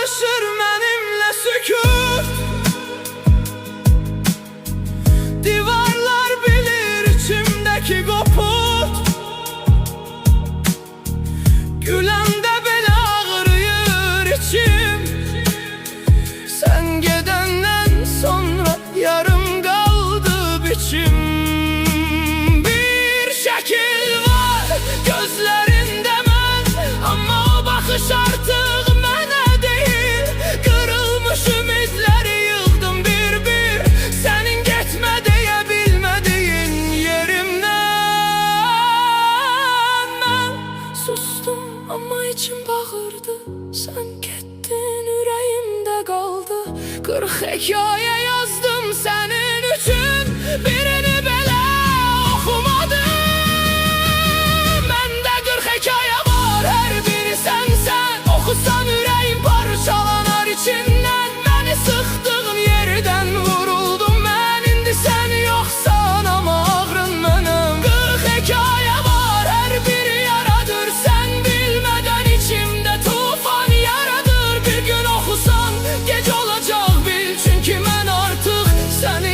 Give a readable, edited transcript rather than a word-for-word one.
danışır benimle sükut. Divarlar bilir içimdeki koput. Güləndə belə ağrıyır içim. Sen gedəndən sonra yarım qaldı biçim. Bir şəkil var gözlərində mən, amma o baxış artıq mənə deyil. Qırılmış ümidləri yığdım bir-bir, sənin getmə deyə bilmədiyin yerimdən. Mən sustum amma içim bağırdı, sen getdin ürəyimdə qaldı. 40 hekayə yazdım sənin üçün, birini